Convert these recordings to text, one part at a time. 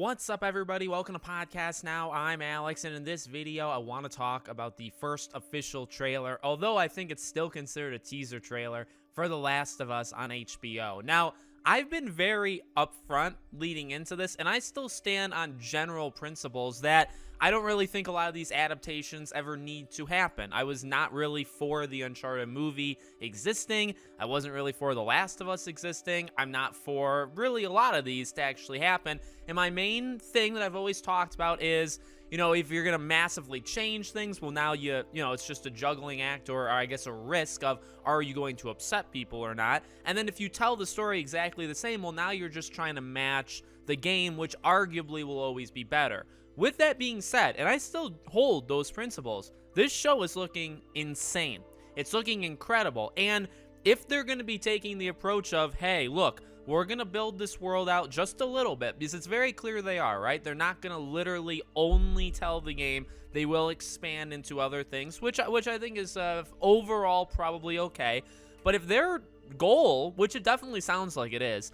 What's up, everybody? Welcome to Podcast Now. I'm Alex, and in this video, I want to talk about the first official trailer, although I think it's still considered a teaser trailer, for The Last of Us on HBO. Now, I've been very upfront leading into this, and I still stand on general principles that I don't really think a lot of these adaptations ever need to happen. I was not really for the Uncharted movie existing. I wasn't really for The Last of Us existing. I'm not for really a lot of these to actually happen. And my main thing that I've always talked about is, if you're going to massively change things, well, now it's just a juggling act or I guess a risk of, are you going to upset people or not? And then if you tell the story exactly the same, well, now you're just trying to match the game, which arguably will always be better. With that being said, and I still hold those principles, this show is looking insane. It's looking incredible. And if they're going to be taking the approach of, hey, look, we're going to build this world out just a little bit, because it's very clear they are, right? They're not going to literally only tell the game. They will expand into other things, which I think is overall probably okay. But if their goal, which it definitely sounds like it is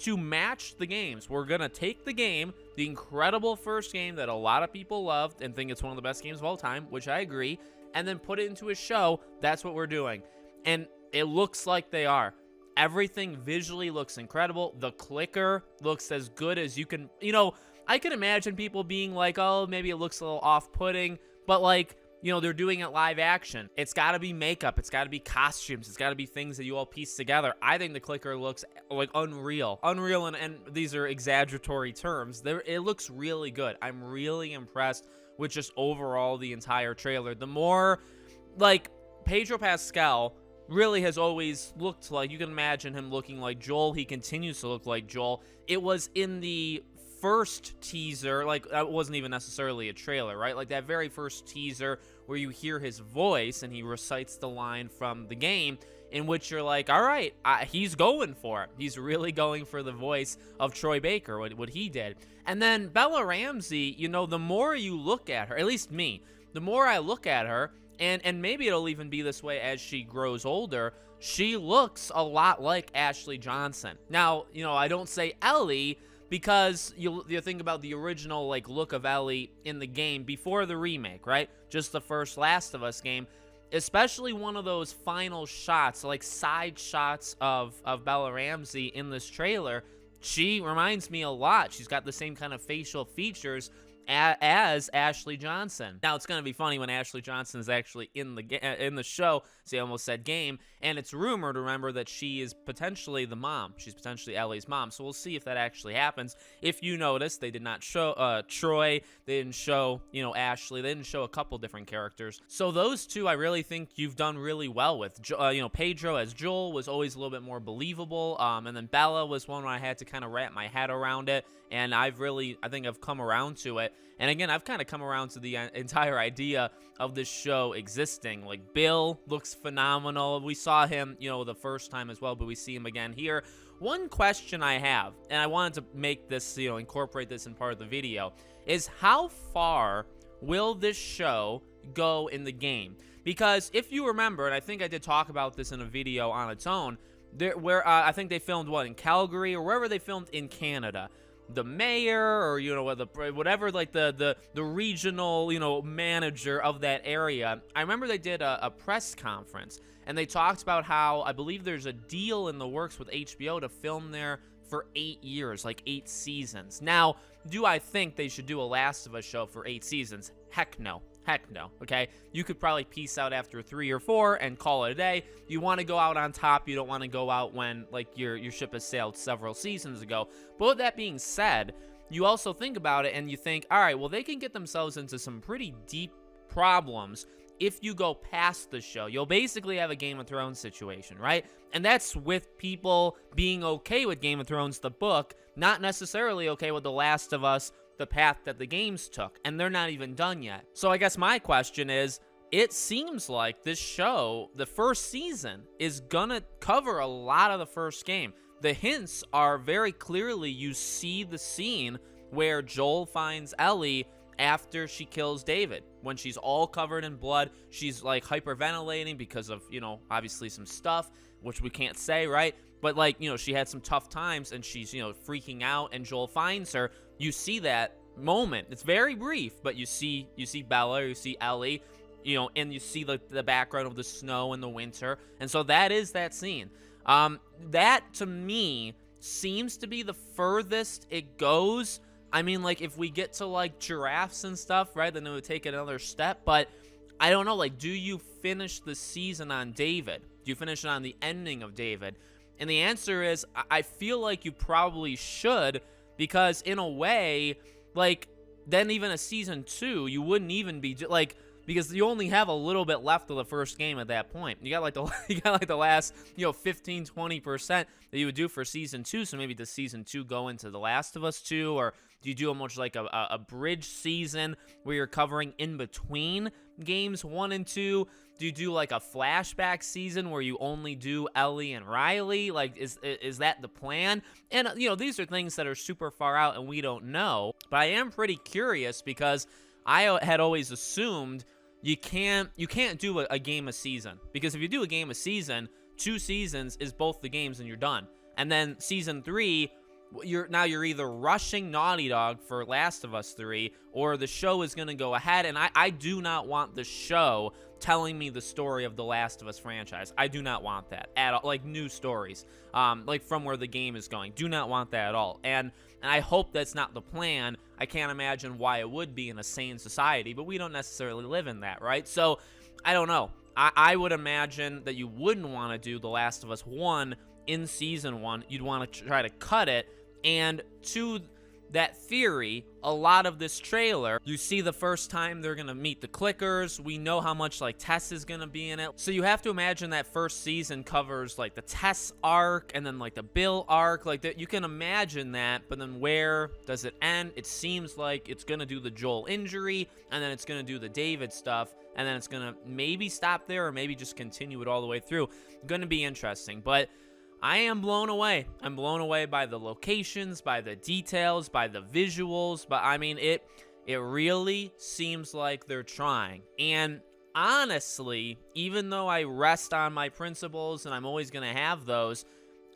to match the games, we're going to take the game, the incredible first game that a lot of people loved and think it's one of the best games of all time, which I agree, and then put it into a show. That's what we're doing. And it looks like they are. Everything visually looks incredible. The clicker looks as good as you can. I can imagine people being like, oh, maybe it looks a little off-putting, but they're doing it live action. It's got to be makeup. It's got to be costumes. It's got to be things that you all piece together. I think the clicker looks like unreal. Unreal, and these are exaggeratory terms. It looks really good. I'm really impressed with just overall the entire trailer. The more, Pedro Pascal really has always looked like, you can imagine him looking like Joel. He continues to look like Joel. It was in the first teaser, that wasn't even necessarily a trailer, right? Like that very first teaser where you hear his voice and he recites the line from the game, in which you're like, all right, he's going for it. He's really going for the voice of Troy Baker, what he did. And then Bella Ramsey, the more you look at her, at least me, the more I look at her, and maybe it'll even be this way as she grows older, she looks a lot like Ashley Johnson. Now, I don't say Ellie, because you think about the original look of Ellie in the game before the remake, right? Just the first Last of Us game, especially one of those final shots, side shots of Bella Ramsey in this trailer. She reminds me a lot. She's got the same kind of facial features as Ashley Johnson. Now, it's going to be funny when Ashley Johnson is actually in the show. See, I almost said game. And it's rumored, remember, that she is potentially the mom. She's potentially Ellie's mom. So we'll see if that actually happens. If you notice, they did not show Troy. They didn't show, Ashley. They didn't show a couple different characters. So those two, I really think you've done really well with. Pedro as Joel was always a little bit more believable. And then Bella was one where I had to kind of wrap my head around it. And I think I've come around to it. And again, I've kind of come around to the entire idea of this show existing. Bill looks phenomenal. We saw him, the first time as well, but we see him again here. One question I have, and I wanted to make this, incorporate this in part of the video, is how far will this show go in the game? Because if you remember, and I think I did talk about this in a video on its own, I think they filmed, in Calgary or wherever they filmed in Canada. The mayor or whatever, the regional manager of that area, I remember they did a press conference and they talked about how I believe there's a deal in the works with HBO to film there for 8 years, 8 seasons. Now, do I think they should do a Last of Us show for 8 seasons? Heck no. Heck no, okay? You could probably peace out after 3 or 4 and call it a day. You want to go out on top. You don't want to go out when, your ship has sailed several seasons ago. But with that being said, you also think about it and you think, all right, well, they can get themselves into some pretty deep problems if you go past the show. You'll basically have a Game of Thrones situation, right? And that's with people being okay with Game of Thrones, the book, not necessarily okay with The Last of Us, the path that the games took, and they're not even done yet. So I guess my question is, it seems like this show, the first season, is gonna cover a lot of the first game. The hints are very clearly, you see the scene where Joel finds Ellie after she kills David. When she's all covered in blood, she's hyperventilating because of, obviously some stuff, which we can't say, right? But she had some tough times and she's, freaking out and Joel finds her. you see that moment. It's very brief, but you see Bella, you see Ellie, and you see the background of the snow in the winter, and so that is that scene. That to me seems to be the furthest it goes. I mean, like, if we get to like giraffes and stuff, right, then it would take another step. But I don't know, like, do you finish the season on David? Do you finish it on the ending of David? And the answer is, I feel like you probably should, because in a way, like, then even a season 2, you wouldn't even be like, because you only have a little bit left of the first game at that point. You got like the last 15-20% that you would do for season 2. So maybe does season 2 go into The Last of Us 2, or do you do a much like a bridge season where you're covering in between games 1 and 2? Do you do like a flashback season where you only do Ellie and Riley? Like, is that the plan? And these are things that are super far out and we don't know. But I am pretty curious, because I had always assumed you can't do a game a season, because if you do a game a season, 2 seasons is both the games and you're done. And then season 3, you're either rushing Naughty Dog for Last of Us 3, or the show is going to go ahead. And I do not want the show telling me the story of the Last of Us franchise. I do not want that at all. Like, new stories, like from where the game is going. Do not want that at all. And I hope that's not the plan. I can't imagine why it would be in a sane society, but we don't necessarily live in that, right? So I don't know. I would imagine that you wouldn't want to do The Last of Us 1 in season 1. You'd want to try to cut it. And to that theory, a lot of this trailer, you see the first time they're gonna meet the clickers. We know how much like Tess is gonna be in it, so you have to imagine that first season covers like the Tess arc and then like the Bill arc, like that. You can imagine that, but then where does it end? It seems like it's gonna do the Joel injury, and then it's gonna do the David stuff, and then it's gonna maybe stop there, or maybe just continue it all the way through. Gonna be interesting. But I am blown away. I'm blown away by the locations, by the details, by the visuals. But I mean, it really seems like they're trying. And honestly, even though I rest on my principles and I'm always going to have those,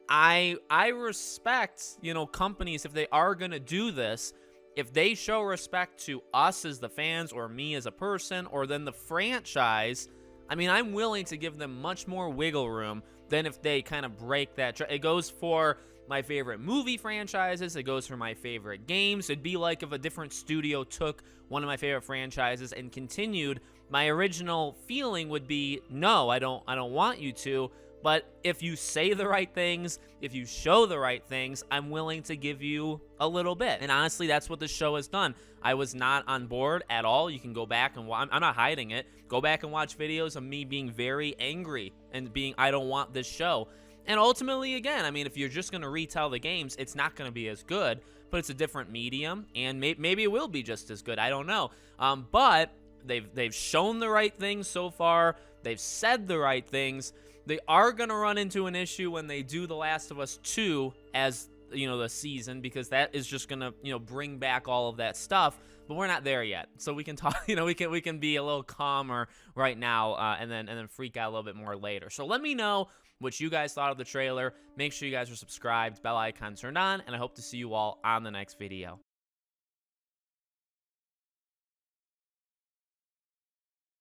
I respect, companies, if they are going to do this, if they show respect to us as the fans, or me as a person, or then the franchise. I mean, I'm willing to give them much more wiggle room than if they kind of break that. It goes for my favorite movie franchises. It goes for my favorite games. It'd be like if a different studio took one of my favorite franchises and continued. My original feeling would be, no, I don't want you to. But if you say the right things, if you show the right things, I'm willing to give you a little bit. And honestly, that's what the show has done. I was not on board at all. You can go back and watch. I'm not hiding it. Go back and watch videos of me being very angry and being, I don't want this show. And ultimately, again, I mean, if you're just going to retell the games, it's not going to be as good, but it's a different medium, and maybe it will be just as good. I don't know. But they've shown the right things so far. They've said the right things. They are going to run into an issue when they do The Last of Us 2 as, the season, because that is just going to, bring back all of that stuff. But we're not there yet. So we can talk, we can be a little calmer right now, and then freak out a little bit more later. So let me know what you guys thought of the trailer. Make sure you guys are subscribed, bell icon turned on, and I hope to see you all on the next video.